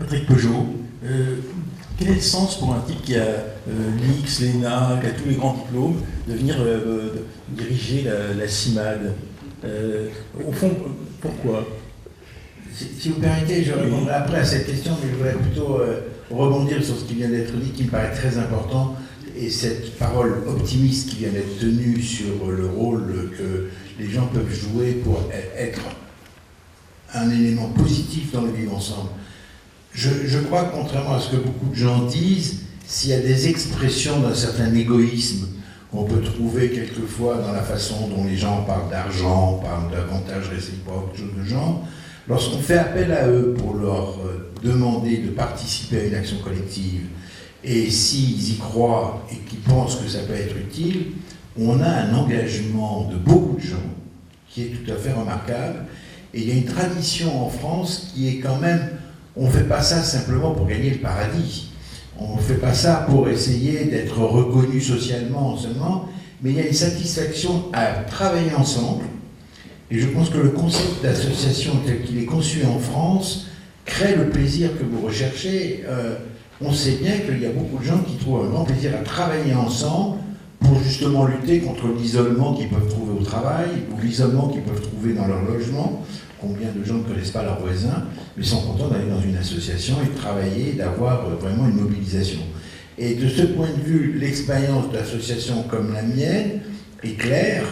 Patrick Peugeot, quel est le sens pour un type qui a l'X, l'ENA, qui a tous les grands diplômes, de venir diriger la CIMAD? Au fond, pourquoi? Si vous permettez, je répondrai après à cette question, mais je voudrais plutôt rebondir sur ce qui vient d'être dit, qui me paraît très important, et cette parole optimiste qui vient d'être tenue sur le rôle que les gens peuvent jouer pour être un élément positif dans le vivre ensemble. Je crois que, contrairement à ce que beaucoup de gens disent, s'il y a des expressions d'un certain égoïsme qu'on peut trouver quelquefois dans la façon dont les gens parlent d'argent, parlent d'avantages réciproques, choses de genre, lorsqu'on fait appel à eux pour leur demander de participer à une action collective, et s'ils y croient et qu'ils pensent que ça peut être utile, on a un engagement de beaucoup de gens qui est tout à fait remarquable. Et il y a une tradition en France qui est quand même, on ne fait pas ça simplement pour gagner le paradis. On ne fait pas ça pour essayer d'être reconnu socialement seulement, mais il y a une satisfaction à travailler ensemble. Et je pense que le concept d'association tel qu'il est conçu en France crée le plaisir que vous recherchez. On sait bien qu'il y a beaucoup de gens qui trouvent un grand plaisir à travailler ensemble pour justement lutter contre l'isolement qu'ils peuvent trouver au travail ou l'isolement qu'ils peuvent trouver dans leur logement. Combien de gens ne connaissent pas leurs voisins, mais sont contents d'aller dans une association et de travailler, d'avoir vraiment une mobilisation. Et de ce point de vue, l'expérience d'associations comme la mienne est claire,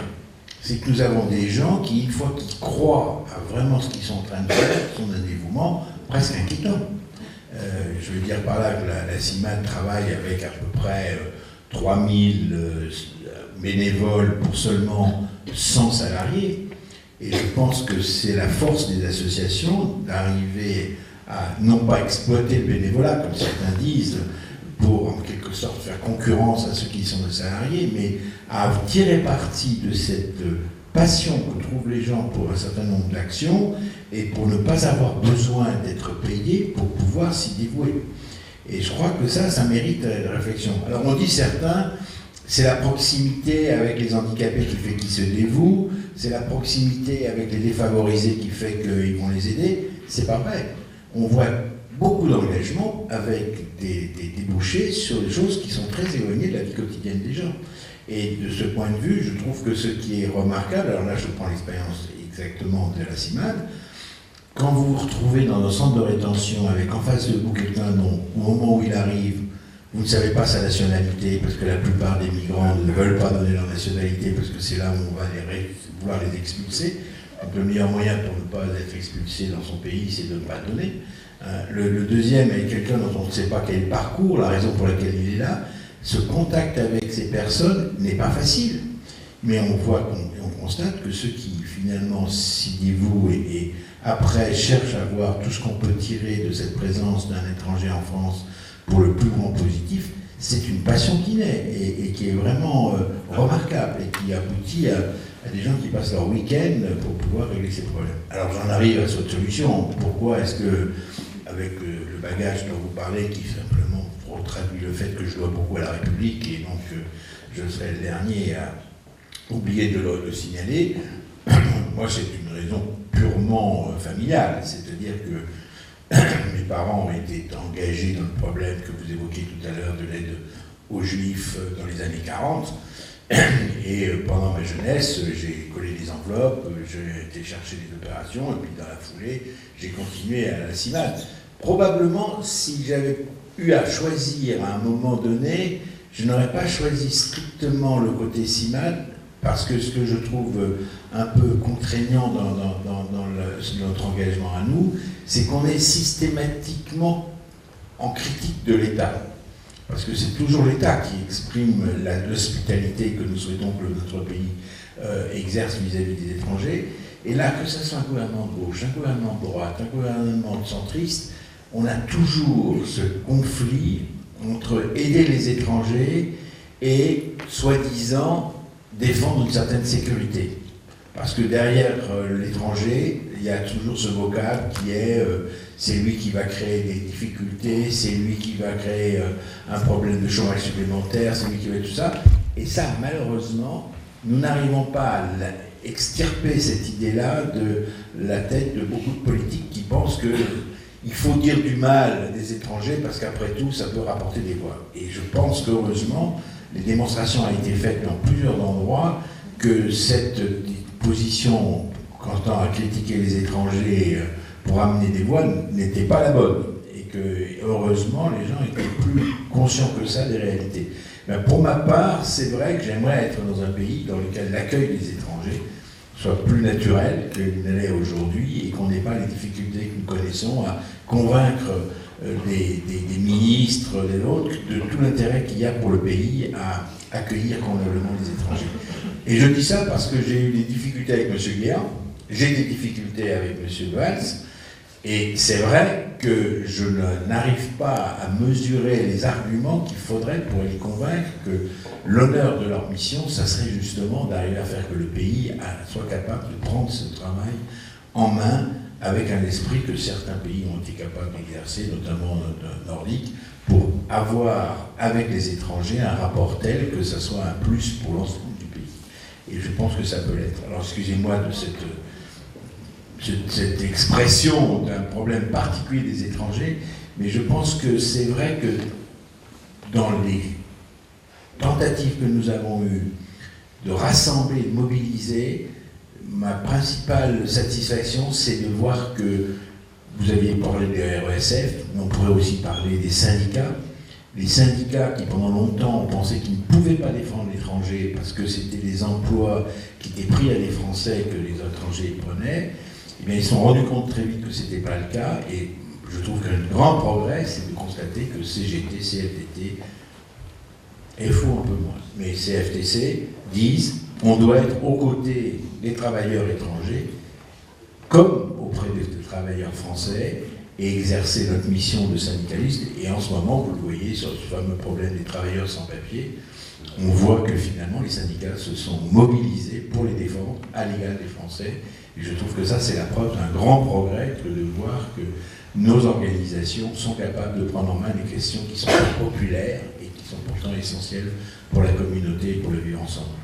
c'est que nous avons des gens qui, une fois qu'ils croient à vraiment ce qu'ils sont en train de faire, sont d'un dévouement presque inquiétant. Je veux dire par là que la CIMAD travaille avec à peu près 3000 bénévoles pour seulement 100 salariés. Et je pense que c'est la force des associations d'arriver à non pas exploiter le bénévolat, comme certains disent, pour en quelque sorte faire concurrence à ceux qui sont des salariés, mais à tirer parti de cette passion que trouvent les gens pour un certain nombre d'actions et pour ne pas avoir besoin d'être payés pour pouvoir s'y dévouer. Et je crois que ça mérite réflexion. Alors on dit certains, c'est la proximité avec les handicapés qui fait qu'ils se dévouent, c'est la proximité avec les défavorisés qui fait qu'ils vont les aider. C'est pas vrai. On voit beaucoup d'engagement avec des débouchés sur des choses qui sont très éloignées de la vie quotidienne des gens. Et de ce point de vue, je trouve que ce qui est remarquable, alors là je prends l'expérience exactement de la CIMAD, quand vous vous retrouvez dans un centre de rétention avec en face de vous quelqu'un dont, au moment où il arrive, vous ne savez pas sa nationalité, parce que la plupart des migrants ne veulent pas donner leur nationalité, parce que c'est là où on va vouloir les expulser. Donc le meilleur moyen pour ne pas être expulsé dans son pays, c'est de ne pas donner. Le deuxième est quelqu'un dont on ne sait pas quel parcours, la raison pour laquelle il est là. Ce contact avec ces personnes n'est pas facile. Mais on voit, on constate que ceux qui finalement s'y dévouent et après cherchent à voir tout ce qu'on peut tirer de cette présence d'un étranger en France pour le plus grand positif, c'est une passion qui naît et qui est vraiment remarquable et qui aboutit à des gens qui passent leur week-end pour pouvoir régler ces problèmes. Alors j'en arrive à cette solution. Pourquoi est-ce que, avec le bagage dont vous parlez, qui simplement traduit le fait que je dois beaucoup à la République et donc je serai le dernier à oublier de le signaler, moi c'est une raison purement familiale, c'est-à-dire que mes parents ont été engagés dans le problème que vous évoquiez tout à l'heure de l'aide aux Juifs dans les années 40. Et pendant ma jeunesse, j'ai collé des enveloppes, j'ai été chercher des opérations, et puis dans la foulée, j'ai continué à la CIMAD. Probablement, si j'avais eu à choisir à un moment donné, je n'aurais pas choisi strictement le côté CIMAD, parce que ce que je trouve un peu contraignant dans notre engagement à nous, c'est qu'on est systématiquement en critique de l'État. Parce que c'est toujours l'État qui exprime l'hospitalité que nous souhaitons que notre pays exerce vis-à-vis des étrangers. Et là, que ce soit un gouvernement de gauche, un gouvernement de droite, un gouvernement de centriste, on a toujours ce conflit entre aider les étrangers et, soi-disant, défendre une certaine sécurité. Parce que derrière l'étranger, il y a toujours ce vocable qui est c'est lui qui va créer des difficultés, c'est lui qui va créer un problème de chômage supplémentaire, c'est lui qui va tout ça. Et ça, malheureusement, nous n'arrivons pas à extirper cette idée-là de la tête de beaucoup de politiques qui pensent il faut dire du mal des étrangers parce qu'après tout, ça peut rapporter des voix. Et je pense qu'heureusement, les démonstrations ont été faites dans plusieurs endroits que cette position, quant à critiquer les étrangers pour amener des voix, n'était pas la bonne. Et que, heureusement, les gens étaient plus conscients que ça des réalités. Mais pour ma part, c'est vrai que j'aimerais être dans un pays dans lequel l'accueil des étrangers soit plus naturel qu'il ne l'est aujourd'hui et qu'on n'ait pas les difficultés que nous connaissons à convaincre des ministres, des autres, de tout l'intérêt qu'il y a pour le pays à accueillir convenablement les étrangers. Et je dis ça parce que j'ai eu des difficultés avec M. Guéant, j'ai des difficultés avec M. Valls, et c'est vrai que je n'arrive pas à mesurer les arguments qu'il faudrait pour les convaincre que l'honneur de leur mission, ça serait justement d'arriver à faire que le pays soit capable de prendre ce travail en main avec un esprit que certains pays ont été capables d'exercer, notamment nordique, pour avoir avec les étrangers un rapport tel que ça soit un plus pour l'ensemble du pays. Et je pense que ça peut l'être. Alors excusez-moi de cette expression d'un problème particulier des étrangers, mais je pense que c'est vrai que dans les tentatives que nous avons eues de rassembler, de mobiliser, ma principale satisfaction, c'est de voir que vous aviez parlé des RESF, mais on pourrait aussi parler des syndicats. Les syndicats qui, pendant longtemps, ont pensé qu'ils ne pouvaient pas défendre l'étranger parce que c'était des emplois qui étaient pris à des Français que les étrangers prenaient, eh bien, ils se sont rendus compte très vite que ce n'était pas le cas. Et je trouve qu'un grand progrès, c'est de constater que CGT, CFTT, FO un peu moins, mais CFTC disent on doit être aux côtés des travailleurs étrangers comme auprès des travailleurs français et exercer notre mission de syndicaliste. Et en ce moment, vous le voyez sur ce fameux problème des travailleurs sans papier, on voit que finalement les syndicats se sont mobilisés pour les défendre à l'égal des Français. Et je trouve que ça, c'est la preuve d'un grand progrès que de voir que nos organisations sont capables de prendre en main des questions qui sont populaires et qui sont pourtant essentielles pour la communauté et pour le vivre ensemble.